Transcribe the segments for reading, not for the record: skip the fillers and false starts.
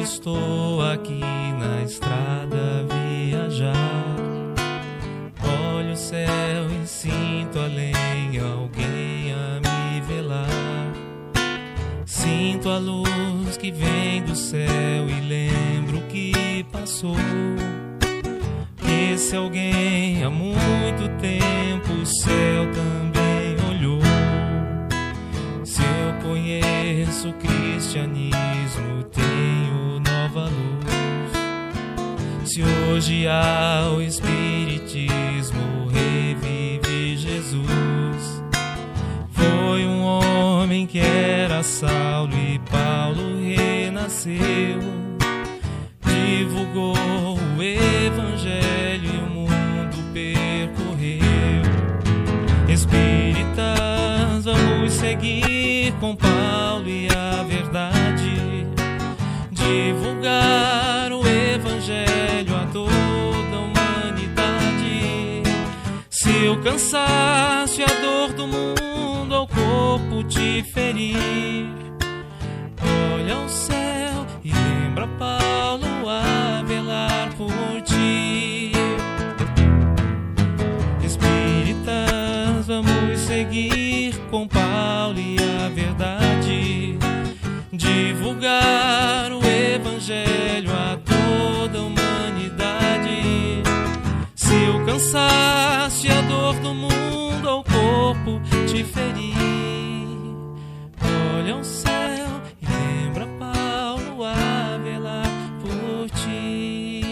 estou aqui na estrada a viajar. Olho o céu e sinto além alguém a me velar. Sinto a luz que vem do céu e lembro que passou. Esse alguém há muito tempo o céu também olhou. Se eu conheço o cristianismo, tenho nova luz. Se hoje há o espiritismo, revive Jesus. Foi um homem que era Saulo e Paulo renasceu. Divulgou o evangelho e o mundo percorreu. Espíritas, vamos seguir com Paulo e a verdade. Divulgar o evangelho a toda a humanidade. Se o cansaço e a dor do mundo ao corpo te ferir, olha ao céu e lembra Paulo a velar por ti. Espíritas, vamos seguir com Paulo e a verdade. Divulgar o evangelho a toda a humanidade. Se o cansaço e a dor do mundo ao corpo te ferir, olha ao céu e lembra Paulo a velar por ti.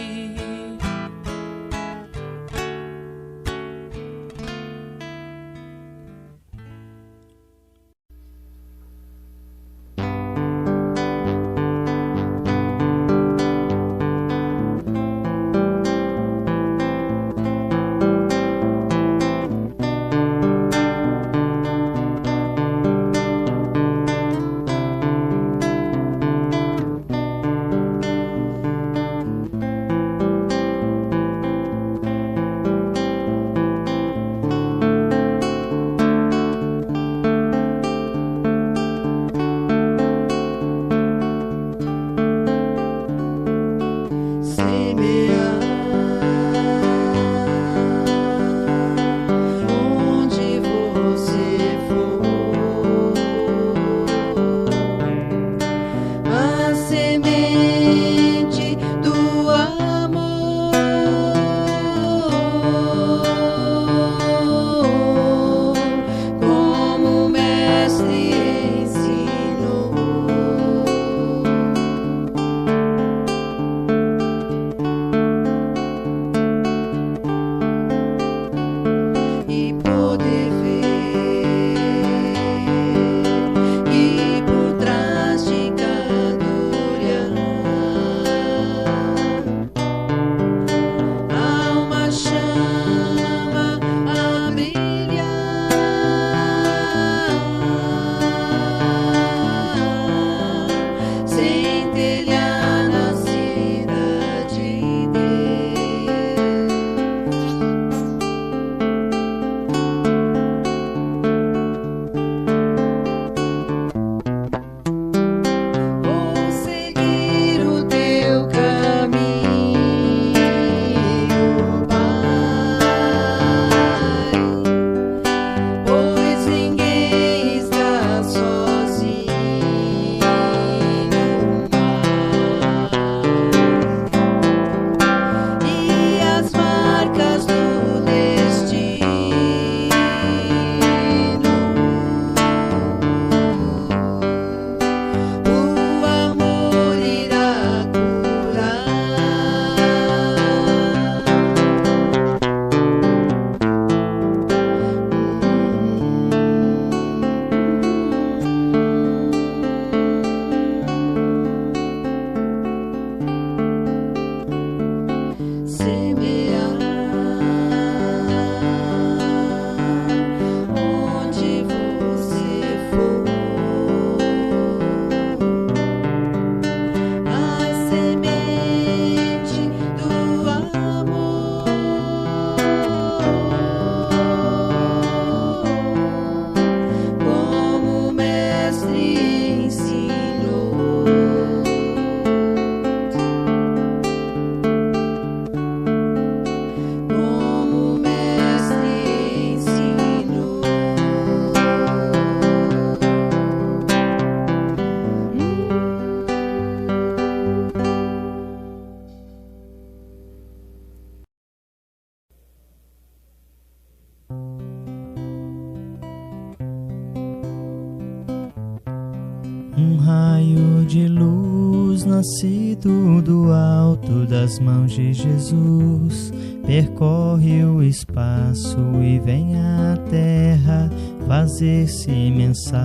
nascido do alto das mãos de Jesus, percorre o espaço e vem à terra fazer-se mensagem.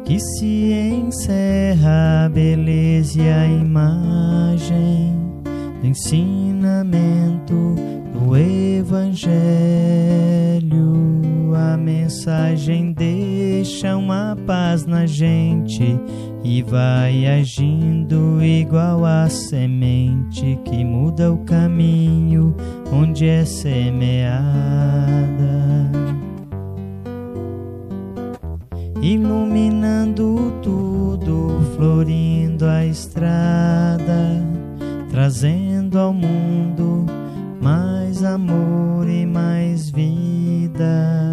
Que se encerra a beleza e a imagem do ensinamento do Evangelho. A mensagem deixa uma paz na gente e vai agindo igual a semente que muda o caminho onde é semeada, iluminando tudo, florindo a estrada, trazendo ao mundo mais amor e mais vida.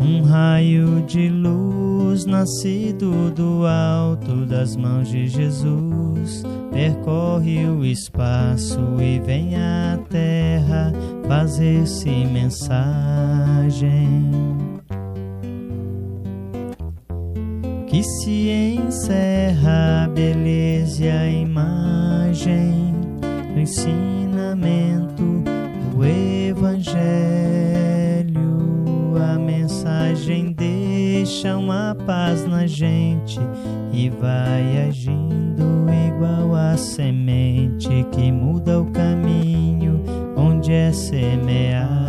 Um raio de luz nascido do alto das mãos de Jesus, percorre o espaço e vem à terra fazer-se mensagem. Que se encerra a beleza e a imagem do ensinamento do Evangelho. A mensagem deixa uma paz na gente e vai agindo igual a semente que muda o caminho onde é semeada,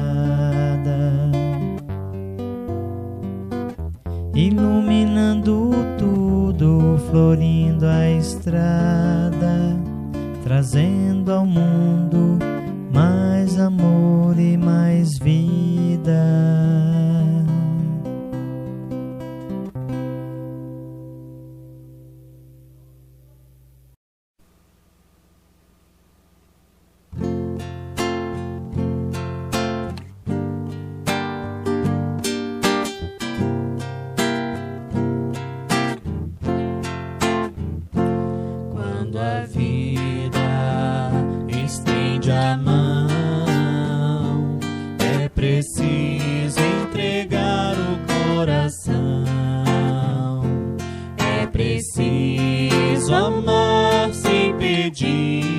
iluminando tudo, florindo a estrada, trazendo ao mundo mais amor e mais vida. Quando a vida estende a mão, é preciso entregar o coração. É preciso amar sem pedir.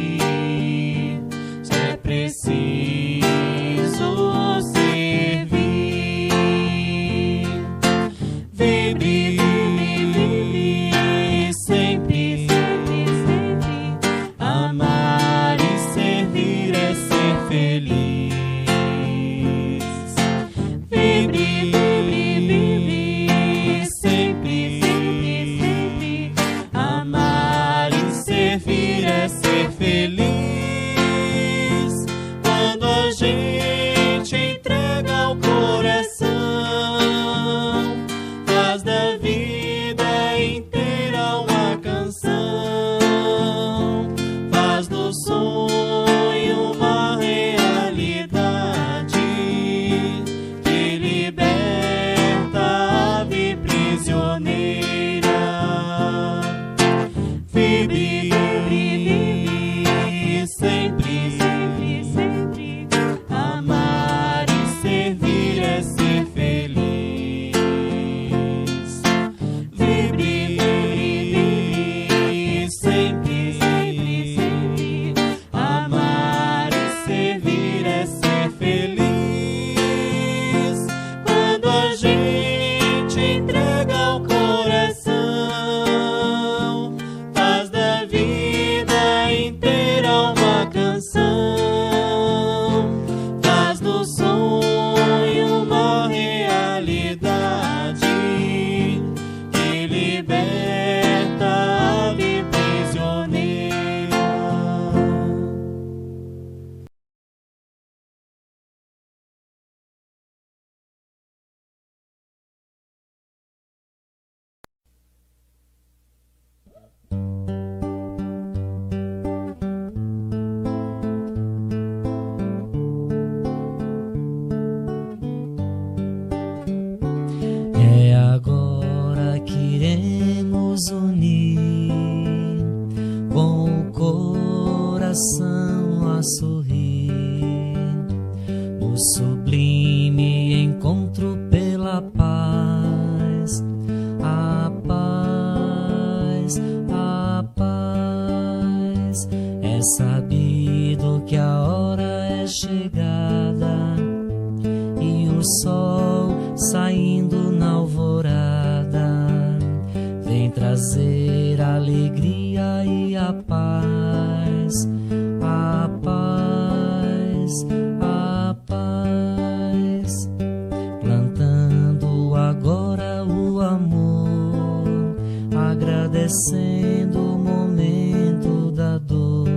É preciso servir. Vibre sempre. Amar e servir é ser feliz. Vibre sempre. Amar e servir é ser feliz. saindo na alvorada, vem trazer a alegria e a paz, a paz, a paz, plantando agora o amor, agradecendo o momento da dor.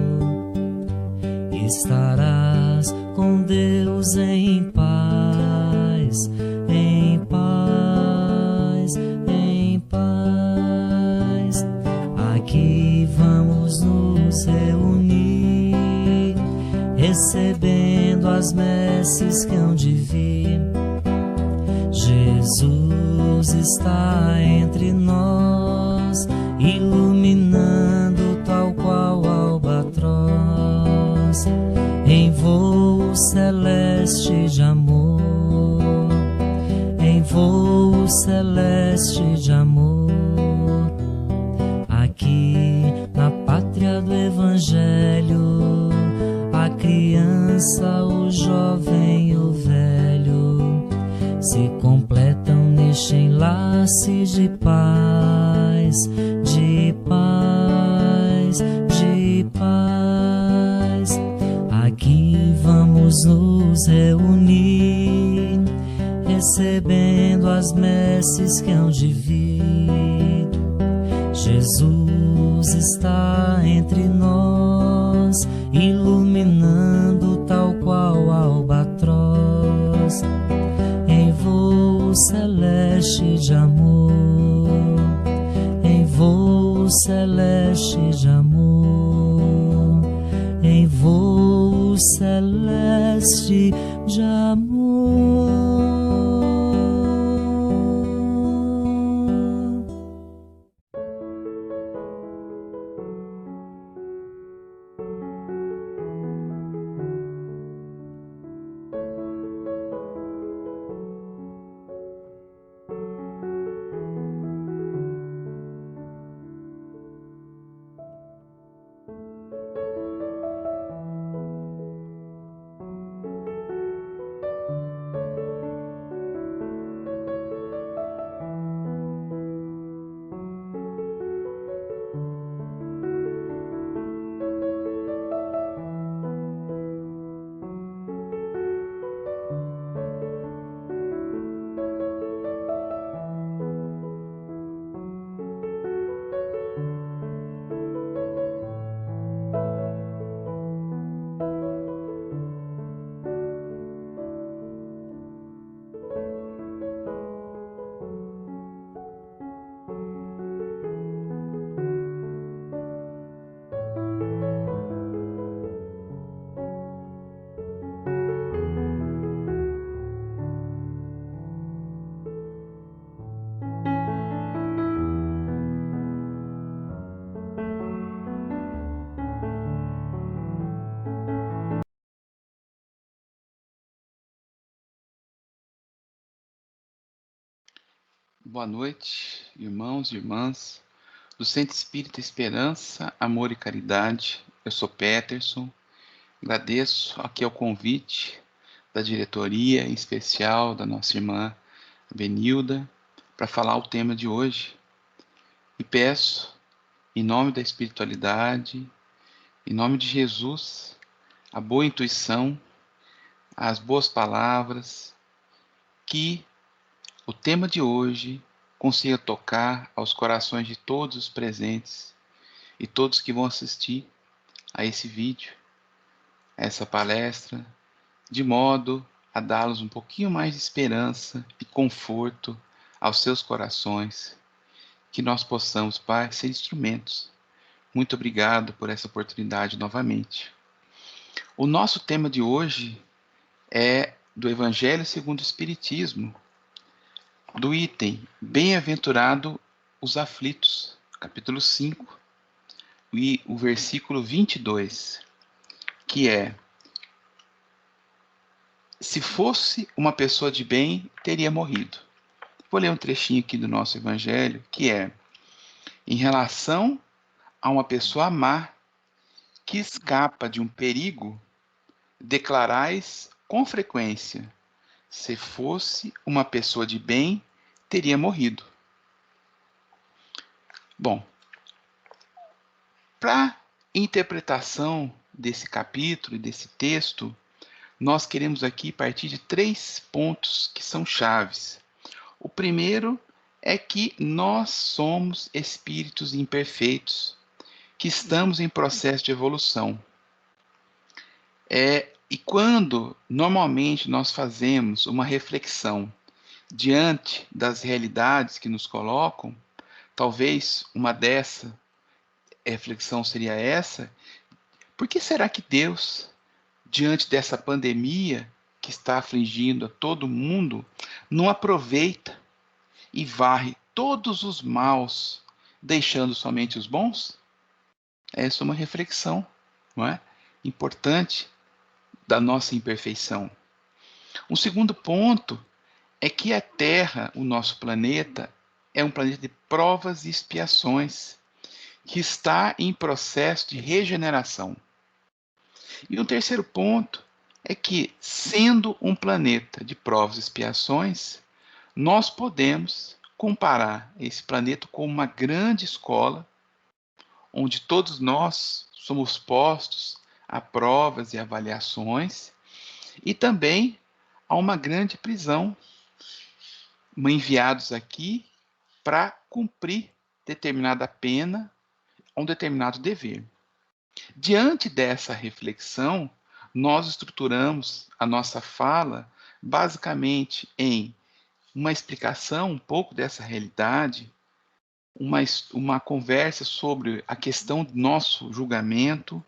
Estarás com Deus em paz, em paz, em paz. Aqui vamos nos reunir, recebendo as messes que hão de vir. Jesus está entre nós, iluminando tal qual albatroz, em voo celeste de amor, em voo celeste de amor. Aqui na pátria do Evangelho, a criança, o jovem e o velho se completam neste enlace de paz, de paz, de paz. Aqui vamos nos reunir, recebendo as messes que hão de vir. Jesus está entre nós, iluminando tal qual albatroz, em voo celeste de amor, em voo celeste de amor, em voo celeste de amor. Boa noite, irmãos e irmãs do Centro Espírita Esperança, Amor e Caridade. Eu sou Peterson, agradeço aqui ao convite da diretoria, em especial da nossa irmã Benilda, para falar o tema de hoje. E peço, em nome da espiritualidade, em nome de Jesus, a boa intuição, as boas palavras, que o tema de hoje consiga tocar aos corações de todos os presentes e todos que vão assistir a esse vídeo, a essa palestra, de modo a dá-los um pouquinho mais de esperança e conforto aos seus corações, que nós possamos, Pai, ser instrumentos. Muito obrigado por essa oportunidade novamente. O nosso tema de hoje é do Evangelho segundo o Espiritismo, do item Bem-aventurado os aflitos, capítulo 5, e o versículo 22, que é: se fosse uma pessoa de bem, teria morrido. Vou ler um trechinho aqui do nosso Evangelho, que é: em relação a uma pessoa má que escapa de um perigo, declarais com frequência: Se fosse uma pessoa de bem, teria morrido. Bom, para interpretação desse capítulo e desse texto, nós queremos aqui partir de 3 pontos que são chaves. O primeiro é que nós somos espíritos imperfeitos, que estamos em processo de evolução. E quando normalmente nós fazemos uma reflexão diante das realidades que nos colocam, talvez uma dessa reflexão seria essa: por que será que Deus, diante dessa pandemia que está afligindo a todo mundo, não aproveita e varre todos os maus, deixando somente os bons? Essa é uma reflexão, não é? Importante da nossa imperfeição. Um segundo ponto é que a Terra, o nosso planeta, é um planeta de provas e expiações, que está em processo de regeneração. E um terceiro ponto é que, sendo um planeta de provas e expiações, nós podemos comparar esse planeta com uma grande escola, onde todos nós somos postos a provas e avaliações, e também a uma grande prisão, enviados aqui para cumprir determinada pena, um determinado dever. Diante dessa reflexão, nós estruturamos a nossa fala basicamente em uma explicação um pouco dessa realidade, uma conversa sobre a questão do nosso julgamento,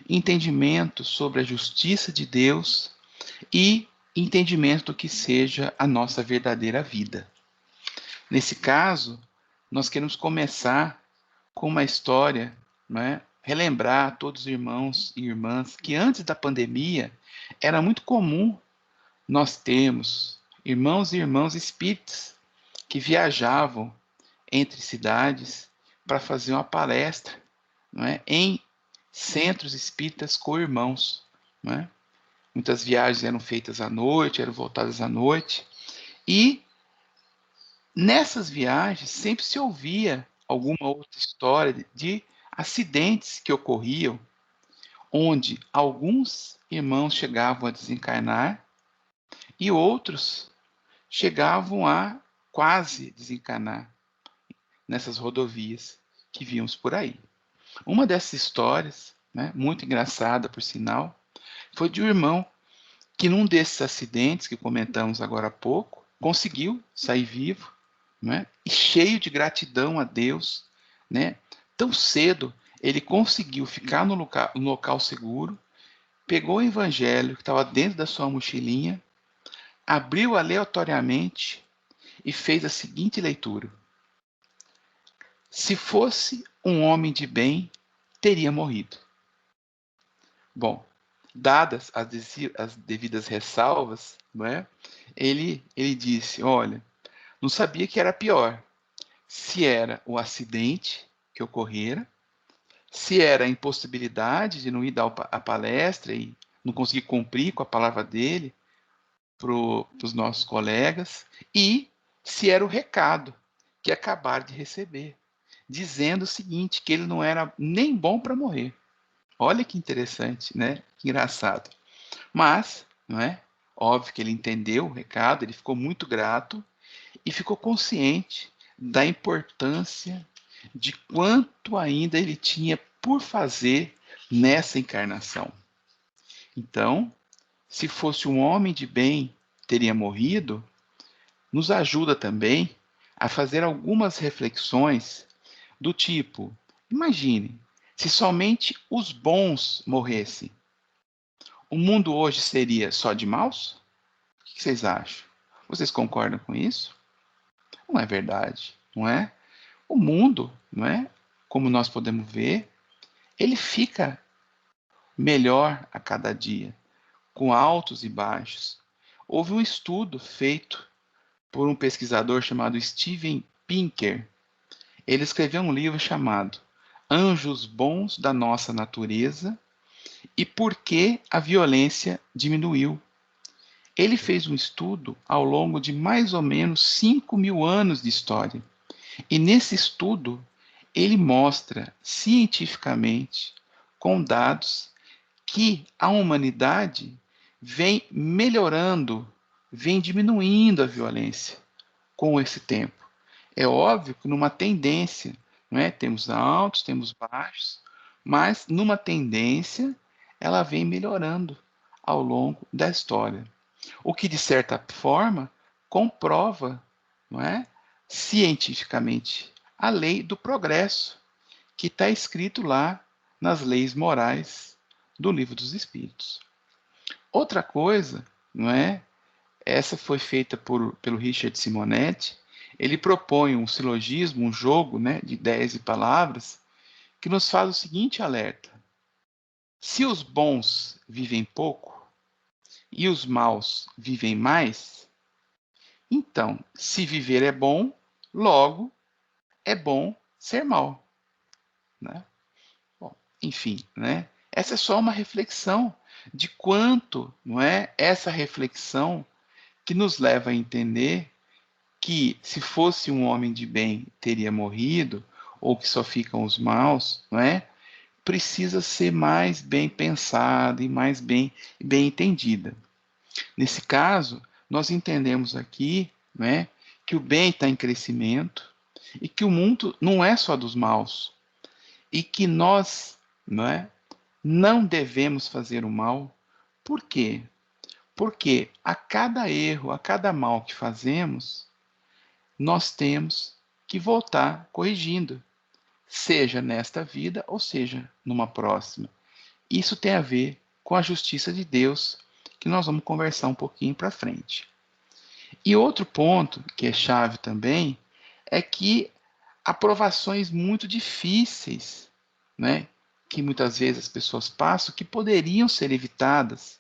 entendimento sobre a justiça de Deus e entendimento do que seja a nossa verdadeira vida. Nesse caso, nós queremos começar com uma história, né? Relembrar a todos os irmãos e irmãs que antes da pandemia era muito comum nós termos irmãos e irmãs espíritas que viajavam entre cidades para fazer uma palestra, não é? Em centros espíritas co-irmãos. Não é? Muitas viagens eram feitas à noite, eram voltadas à noite, e nessas viagens sempre se ouvia alguma outra história de acidentes que ocorriam, onde alguns irmãos chegavam a desencarnar e outros chegavam a quase desencarnar nessas rodovias que víamos por aí. Uma dessas histórias, né, muito engraçada por sinal, foi de um irmão que num desses acidentes que comentamos agora há pouco, conseguiu sair vivo, né, e cheio de gratidão a Deus, né, tão cedo ele conseguiu ficar no local seguro, pegou o evangelho que estava dentro da sua mochilinha, abriu aleatoriamente e fez a seguinte leitura: se fosse um homem de bem, teria morrido. Bom, dadas as devidas ressalvas, não é? Ele disse, olha, não sabia que era pior. Se era o acidente que ocorrera, se era a impossibilidade de não ir dar a palestra e não conseguir cumprir com a palavra dele para os nossos colegas, e se era o recado que acabaram de receber, dizendo o seguinte, que ele não era nem bom para morrer. Olha que interessante, né? Que engraçado. Mas, não é? Óbvio que ele entendeu o recado, ele ficou muito grato e ficou consciente da importância de quanto ainda ele tinha por fazer nessa encarnação. Então, se fosse um homem de bem, teria morrido, nos ajuda também a fazer algumas reflexões do tipo, imagine, se somente os bons morressem, o mundo hoje seria só de maus? O que vocês acham? Vocês concordam com isso? Não é verdade, não é? O mundo, não é? Como nós podemos ver, ele fica melhor a cada dia, com altos e baixos. Houve um estudo feito por um pesquisador chamado Steven Pinker. Ele escreveu um livro chamado Anjos Bons da Nossa Natureza e Por que a Violência Diminuiu. Ele fez um estudo ao longo de mais ou menos 5.000 anos de história. E nesse estudo, ele mostra cientificamente, com dados, que a humanidade vem melhorando, vem diminuindo a violência com esse tempo. É óbvio que numa tendência, não é? Temos altos, temos baixos, mas numa tendência ela vem melhorando ao longo da história. O que, de certa forma, comprova, não é, cientificamente a lei do progresso, que está escrito lá nas leis morais do Livro dos Espíritos. Outra coisa, não é? Essa foi feita pelo Richard Simonetti. Ele propõe um silogismo, um jogo, né, de ideias e palavras, que nos faz o seguinte alerta: se os bons vivem pouco e os maus vivem mais, então, se viver é bom, logo é bom ser mal, né? Bom, enfim, né? Essa é só uma reflexão de quanto, não é, essa reflexão que nos leva a entender que se fosse um homem de bem teria morrido, ou que só ficam os maus, não é? Precisa ser mais bem pensada e mais bem entendida. Nesse caso, nós entendemos aqui, né, que o bem está em crescimento e que o mundo não é só dos maus e que nós, não devemos fazer o mal. Por quê? Porque a cada erro, a cada mal que fazemos, nós temos que voltar corrigindo, seja nesta vida ou seja numa próxima. Isso tem a ver com a justiça de Deus, que nós vamos conversar um pouquinho para frente. E outro ponto, que é chave também, é que aprovações muito difíceis, né, que muitas vezes as pessoas passam, que poderiam ser evitadas,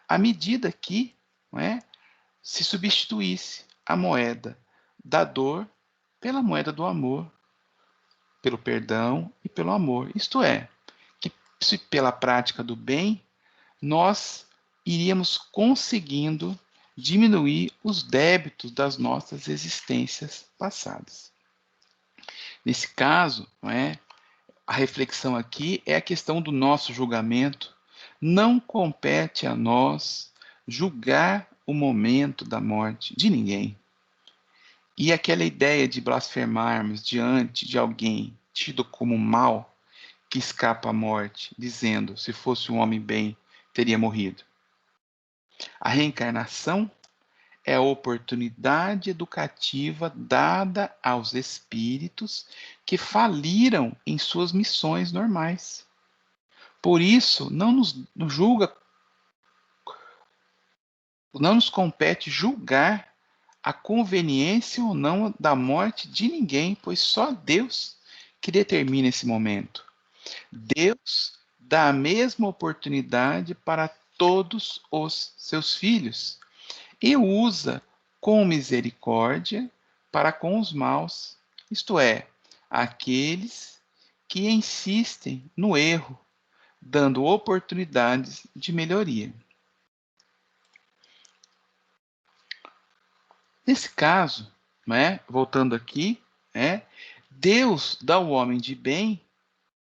à medida que, não é, se substituísse a moeda da dor pela moeda do amor, pelo perdão e pelo amor. Isto é, que se pela prática do bem, nós iríamos conseguindo diminuir os débitos das nossas existências passadas. Nesse caso, não é, a reflexão aqui é a questão do nosso julgamento. Não compete a nós julgar o momento da morte de ninguém. E aquela ideia de blasfemarmos diante de alguém tido como mal, que escapa à morte, dizendo, se fosse um homem bem, teria morrido. A reencarnação é a oportunidade educativa dada aos espíritos que faliram em suas missões normais. Por isso, não nos compete julgar a conveniência ou não da morte de ninguém, pois só Deus que determina esse momento. Deus dá a mesma oportunidade para todos os seus filhos e usa com misericórdia para com os maus, isto é, aqueles que insistem no erro, dando oportunidades de melhoria. Nesse caso, voltando aqui, Deus dá ao homem de bem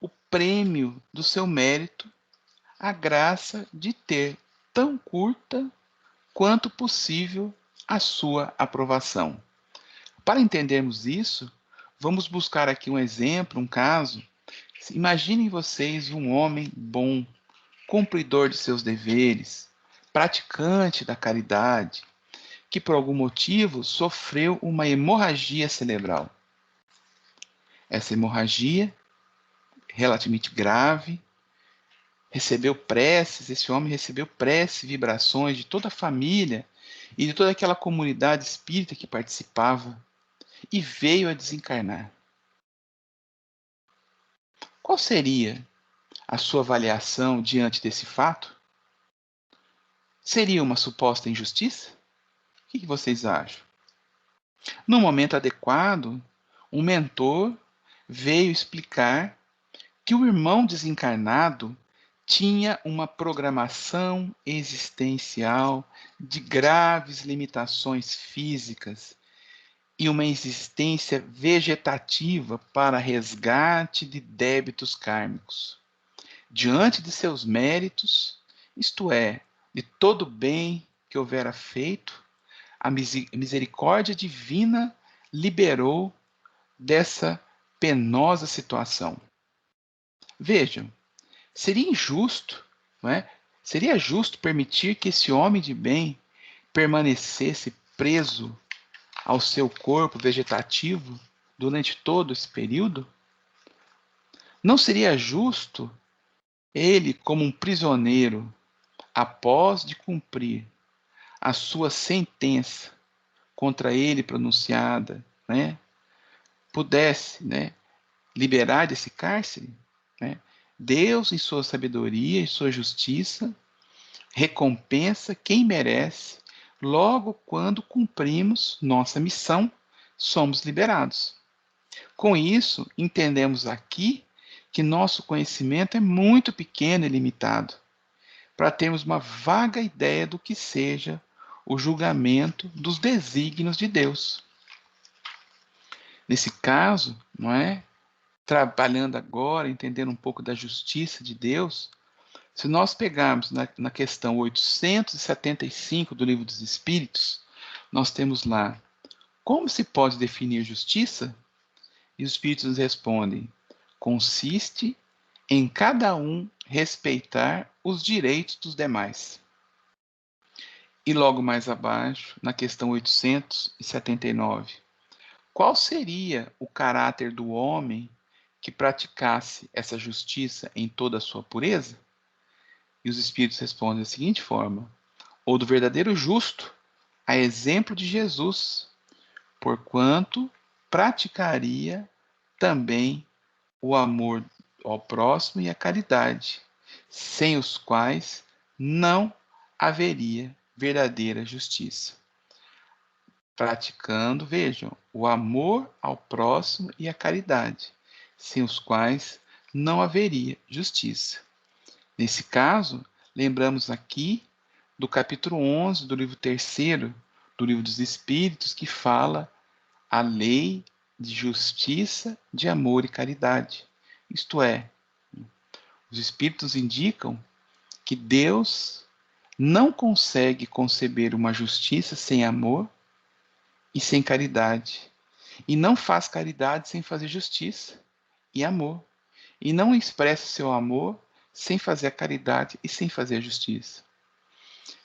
o prêmio do seu mérito, a graça de ter tão curta quanto possível a sua aprovação. Para entendermos isso, vamos buscar aqui um exemplo, um caso. Imaginem vocês um homem bom, cumpridor de seus deveres, praticante da caridade, que por algum motivo sofreu uma hemorragia cerebral. Essa hemorragia, relativamente grave, esse homem recebeu preces, vibrações de toda a família e de toda aquela comunidade espírita que participava e veio a desencarnar. Qual seria a sua avaliação diante desse fato? Seria uma suposta injustiça? O que vocês acham? No momento adequado, um mentor veio explicar que o irmão desencarnado tinha uma programação existencial de graves limitações físicas e uma existência vegetativa para resgate de débitos kármicos. Diante de seus méritos, isto é, de todo bem que houvera feito, a misericórdia divina liberou dessa penosa situação. Vejam, seria injusto, não é? Seria justo permitir que esse homem de bem permanecesse preso ao seu corpo vegetativo durante todo esse período? Não seria justo ele, como um prisioneiro, após de cumprir a sua sentença contra ele pronunciada, né, pudesse, né, liberar desse cárcere? Né? Deus, em sua sabedoria e sua justiça, recompensa quem merece. Logo, quando cumprimos nossa missão, somos liberados. Com isso, entendemos aqui que nosso conhecimento é muito pequeno e limitado, para termos uma vaga ideia do que seja o julgamento dos desígnios de Deus. Nesse caso, não é? Trabalhando agora, entendendo um pouco da justiça de Deus, se nós pegarmos na questão 875 do Livro dos Espíritos, nós temos lá: como se pode definir justiça? E os Espíritos nos respondem: consiste em cada um respeitar os direitos dos demais. E logo mais abaixo, na questão 879, qual seria o caráter do homem que praticasse essa justiça em toda a sua pureza? E os Espíritos respondem da seguinte forma: ou do verdadeiro justo, a exemplo de Jesus, porquanto praticaria também o amor ao próximo e a caridade, sem os quais não haveria verdadeira justiça. Praticando, vejam, o amor ao próximo e a caridade, sem os quais não haveria justiça. Nesse caso, lembramos aqui do capítulo 11 do livro 3º do Livro dos Espíritos, que fala a lei de justiça, de amor e caridade. Isto é, os Espíritos indicam que Deus não consegue conceber uma justiça sem amor e sem caridade, e não faz caridade sem fazer justiça e amor, e não expressa seu amor sem fazer a caridade e sem fazer a justiça.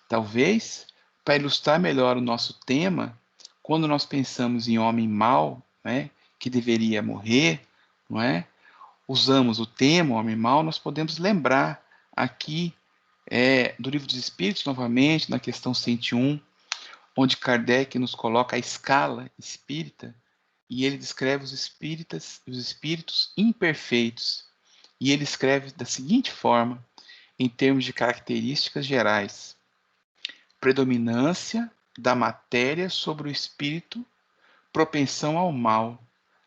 Talvez, para ilustrar melhor o nosso tema, quando nós pensamos em homem mau, né, que deveria morrer, não é? Usamos o termo homem mau, nós podemos lembrar aqui do Livro dos Espíritos, novamente, na questão 101, onde Kardec nos coloca a escala espírita, e ele descreve os espíritos imperfeitos. E ele escreve da seguinte forma, em termos de características gerais: predominância da matéria sobre o espírito, propensão ao mal,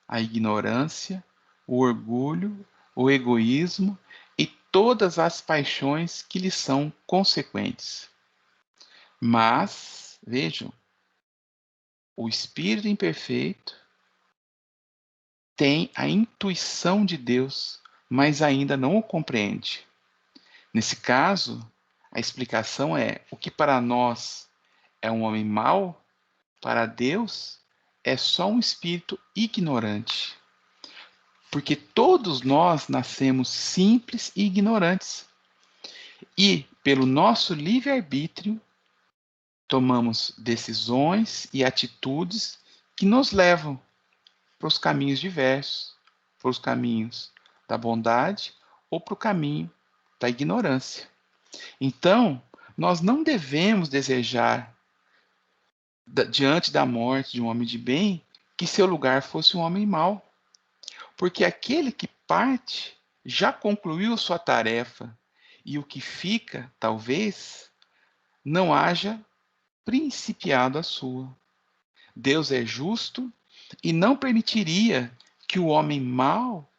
a ignorância, o orgulho, o egoísmo e todas as paixões que lhe são consequentes. Mas, vejam, o espírito imperfeito tem a intuição de Deus, mas ainda não o compreende. Nesse caso, a explicação é: o que para nós é um homem mau, para Deus é só um espírito ignorante. Porque todos nós nascemos simples e ignorantes. E, pelo nosso livre-arbítrio, tomamos decisões e atitudes que nos levam para os caminhos diversos, para os caminhos da bondade ou para o caminho da ignorância. Então, nós não devemos desejar, diante da morte de um homem de bem, que seu lugar fosse um homem mau. Porque aquele que parte já concluiu sua tarefa, e o que fica, talvez, não haja principiado a sua. Deus é justo e não permitiria que o homem mau,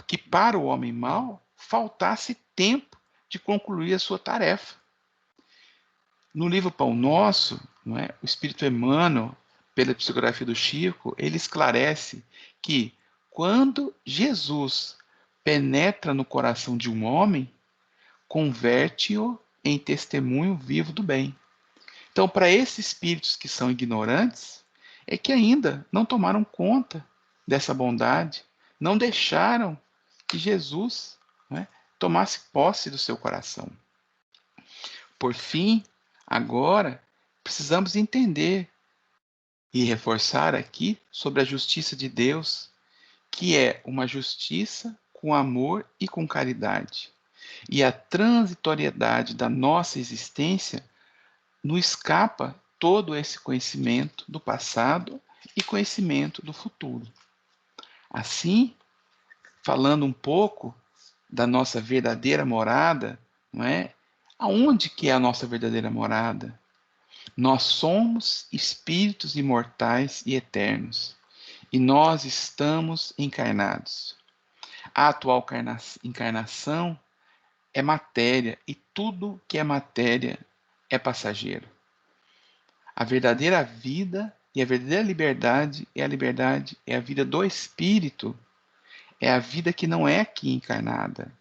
que para o homem mau faltasse tempo de concluir a sua tarefa. No livro Pão Nosso, não é? O Espírito Emmanuel, pela psicografia do Chico, ele esclarece que quando Jesus penetra no coração de um homem, converte-o em testemunho vivo do bem. Então, para esses espíritos que são ignorantes, é que ainda não tomaram conta dessa bondade, não deixaram que Jesus, né, tomasse posse do seu coração. Por fim, agora, precisamos entender e reforçar aqui sobre a justiça de Deus, que é uma justiça com amor e com caridade. E a transitoriedade da nossa existência nos escapa todo esse conhecimento do passado e conhecimento do futuro. Assim, falando um pouco da nossa verdadeira morada, não é? Aonde que é a nossa verdadeira morada? Nós somos espíritos imortais e eternos, e nós estamos encarnados. A atual encarnação é matéria, e tudo que é matéria é passageiro. A verdadeira vida e a verdadeira liberdade é a vida do espírito, é a vida que não é aqui encarnada.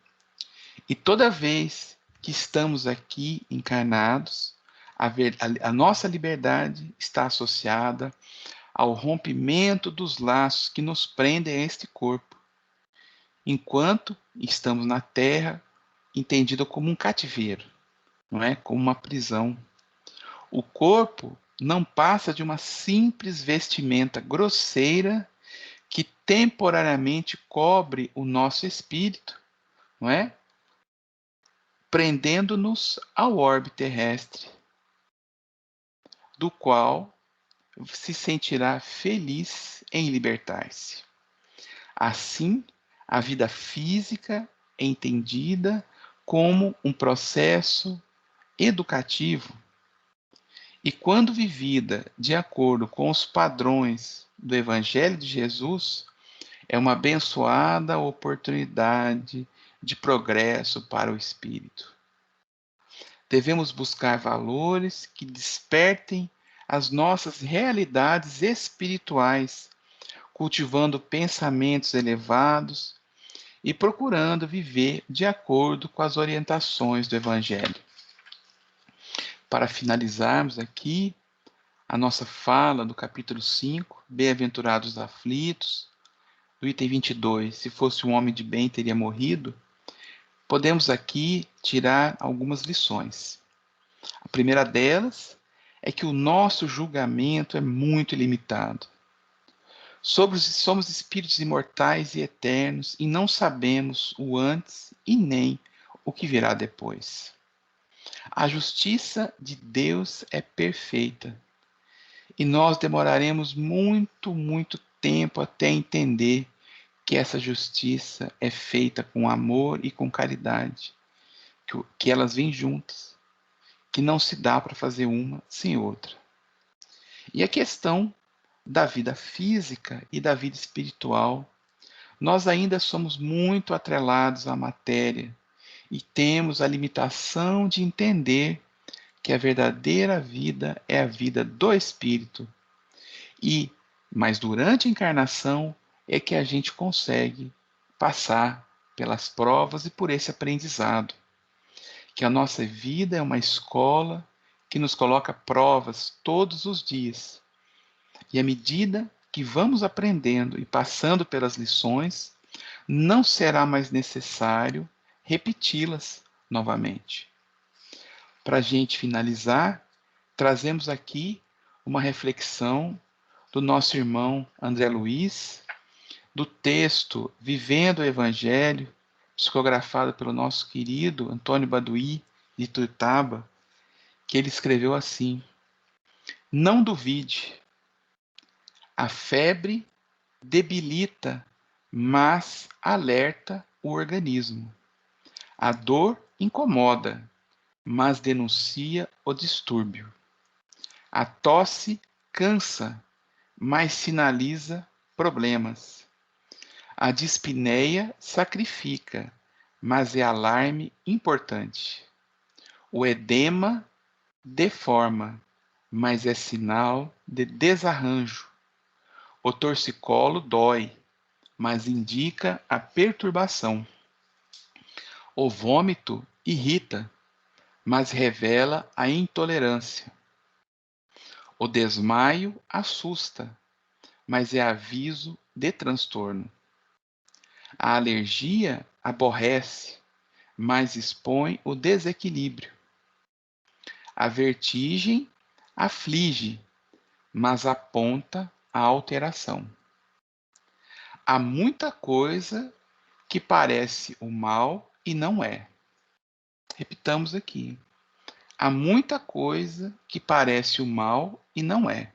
E toda vez que estamos aqui encarnados, a nossa liberdade está associada ao rompimento dos laços que nos prendem a este corpo, enquanto estamos na Terra, entendido como um cativeiro, não é? Como uma prisão. O corpo não passa de uma simples vestimenta grosseira que temporariamente cobre o nosso espírito, não é? Prendendo-nos ao orbe terrestre, do qual se sentirá feliz em libertar-se. Assim, a vida física é entendida como um processo educativo e, quando vivida de acordo com os padrões do Evangelho de Jesus, é uma abençoada oportunidade de progresso para o espírito. Devemos buscar valores que despertem as nossas realidades espirituais, cultivando pensamentos elevados e procurando viver de acordo com as orientações do Evangelho. Para finalizarmos aqui a nossa fala do capítulo 5, Bem-aventurados os aflitos, do item 22, se fosse um homem de bem teria morrido, podemos aqui tirar algumas lições. A primeira delas é que o nosso julgamento é muito limitado. Somos espíritos imortais e eternos e não sabemos o antes e nem o que virá depois. A justiça de Deus é perfeita e nós demoraremos muito, muito tempo até entender que essa justiça é feita com amor e com caridade, que elas vêm juntas, que não se dá para fazer uma sem outra. E a questão da vida física e da vida espiritual, nós ainda somos muito atrelados à matéria e temos a limitação de entender que a verdadeira vida é a vida do espírito. Mas durante a encarnação é que a gente consegue passar pelas provas e por esse aprendizado. Que a nossa vida é uma escola que nos coloca provas todos os dias. E à medida que vamos aprendendo e passando pelas lições, não será mais necessário repeti-las novamente. Para a gente finalizar, trazemos aqui uma reflexão do nosso irmão André Luiz, do texto Vivendo o Evangelho, psicografado pelo nosso querido Antônio Baduí, de Tuiutaba, que ele escreveu assim: não duvide, a febre debilita, mas alerta o organismo. A dor incomoda, mas denuncia o distúrbio. A tosse cansa, mas sinaliza problemas. A dispneia sacrifica, mas é alarme importante. O edema deforma, mas é sinal de desarranjo. O torcicolo dói, mas indica a perturbação. O vômito irrita, mas revela a intolerância. O desmaio assusta, mas é aviso de transtorno. A alergia aborrece, mas expõe o desequilíbrio. A vertigem aflige, mas aponta a alteração. Há muita coisa que parece o mal e não é. Repitamos aqui. Há muita coisa que parece o mal e não é.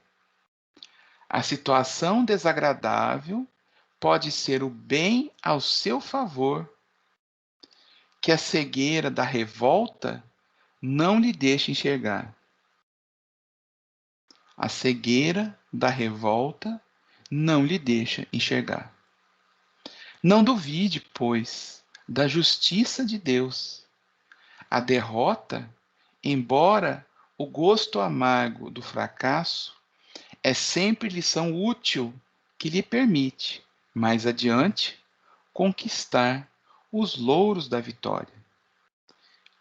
A situação desagradável pode ser o bem ao seu favor, que a cegueira da revolta não lhe deixa enxergar. A cegueira da revolta não lhe deixa enxergar. Não duvide, pois, da justiça de Deus. A derrota, embora o gosto amargo do fracasso, é sempre lição útil que lhe permite, mais adiante, conquistar os louros da vitória.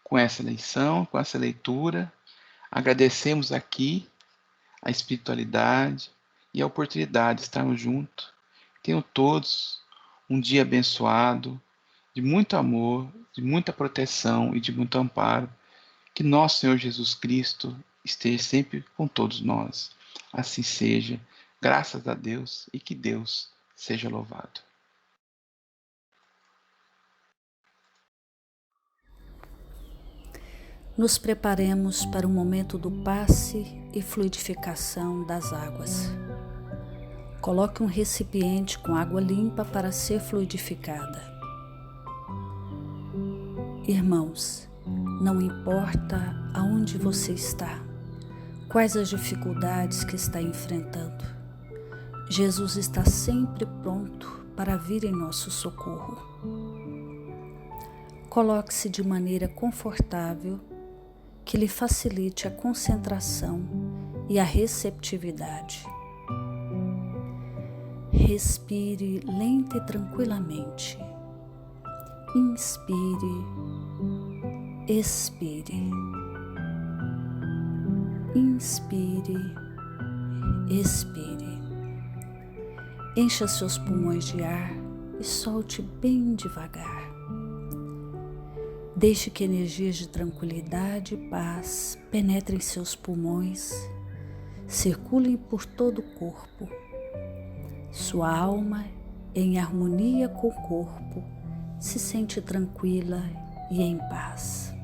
Com essa lição, com essa leitura, agradecemos aqui a espiritualidade e a oportunidade de estarmos juntos. Tenham todos um dia abençoado, de muito amor, de muita proteção e de muito amparo. Que nosso Senhor Jesus Cristo esteja sempre com todos nós. Assim seja, graças a Deus, e que Deus seja louvado. Nos preparemos para o momento do passe e fluidificação das águas. Coloque um recipiente com água limpa para ser fluidificada. Irmãos, não importa aonde você está, quais as dificuldades que está enfrentando, Jesus está sempre pronto para vir em nosso socorro. Coloque-se de maneira confortável, que lhe facilite a concentração e a receptividade. Respire lenta e tranquilamente. Inspire, expire. Inspire, expire. Encha seus pulmões de ar e solte bem devagar. Deixe que energias de tranquilidade e paz penetrem seus pulmões, circulem por todo o corpo. Sua alma, em harmonia com o corpo, se sente tranquila e em paz.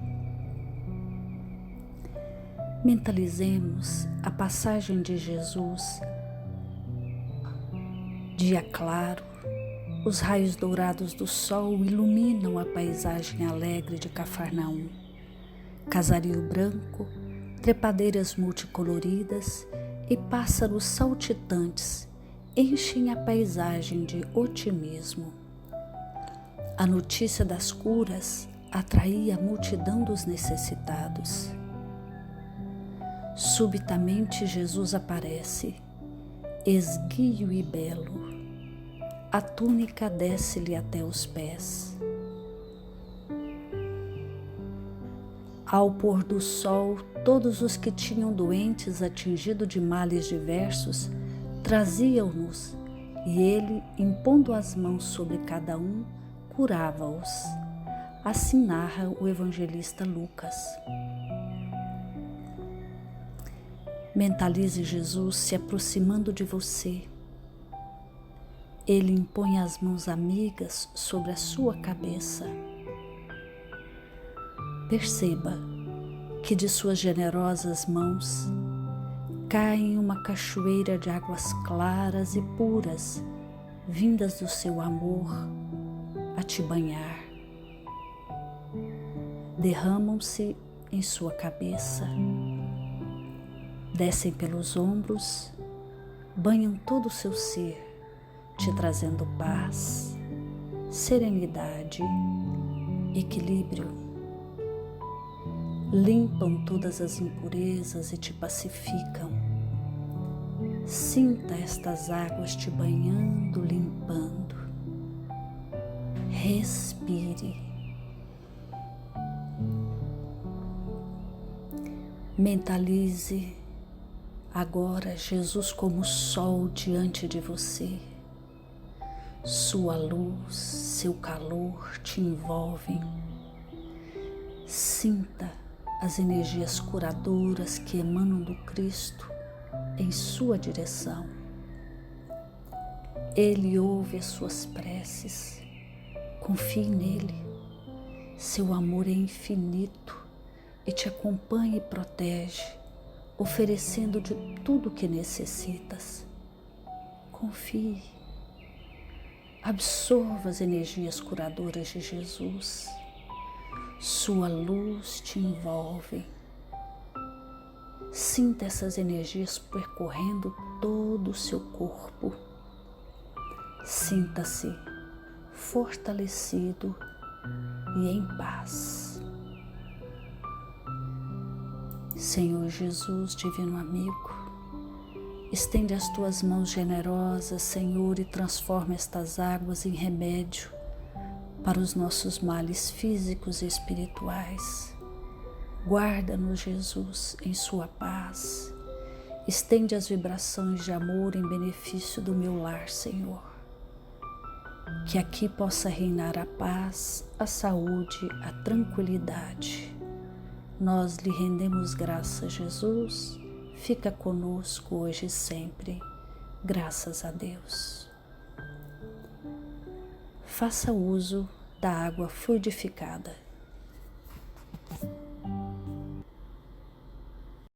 Mentalizemos a passagem de Jesus, dia claro. Os raios dourados do sol iluminam a paisagem alegre de Cafarnaum. Casario branco, trepadeiras multicoloridas e pássaros saltitantes enchem a paisagem de otimismo. A notícia das curas atraía a multidão dos necessitados. Subitamente Jesus aparece, esguio e belo. A túnica desce-lhe até os pés. Ao pôr do sol, todos os que tinham doentes atingidos de males diversos traziam-nos, e ele, impondo as mãos sobre cada um, curava-os. Assim narra o evangelista Lucas. Mentalize Jesus se aproximando de você. Ele impõe as mãos amigas sobre a sua cabeça. Perceba que de suas generosas mãos cai uma cachoeira de águas claras e puras, vindas do seu amor a te banhar. Derramam-se em sua cabeça, descem pelos ombros, banham todo o seu ser, te trazendo paz, serenidade equilíbrio. Limpam todas as impurezas e te pacificam. Sinta estas águas te banhando, limpando. Respire. Mentalize agora Jesus como sol diante de você. Sua luz, seu calor te envolvem. Sinta as energias curadoras que emanam do Cristo em sua direção. Ele ouve as suas preces. Confie nele. Seu amor é infinito e te acompanha e protege, oferecendo de tudo o que necessitas. Confie. Absorva as energias curadoras de Jesus. Sua luz te envolve. Sinta essas energias percorrendo todo o seu corpo. Sinta-se fortalecido e em paz. Senhor Jesus, divino amigo, estende as tuas mãos generosas, Senhor, e transforma estas águas em remédio para os nossos males físicos e espirituais. Guarda-nos, Jesus, em sua paz. Estende as vibrações de amor em benefício do meu lar, Senhor. Que aqui possa reinar a paz, a saúde, a tranquilidade. Nós lhe rendemos graças, Jesus. Fica conosco hoje e sempre. Graças a Deus. Faça uso da água fluidificada.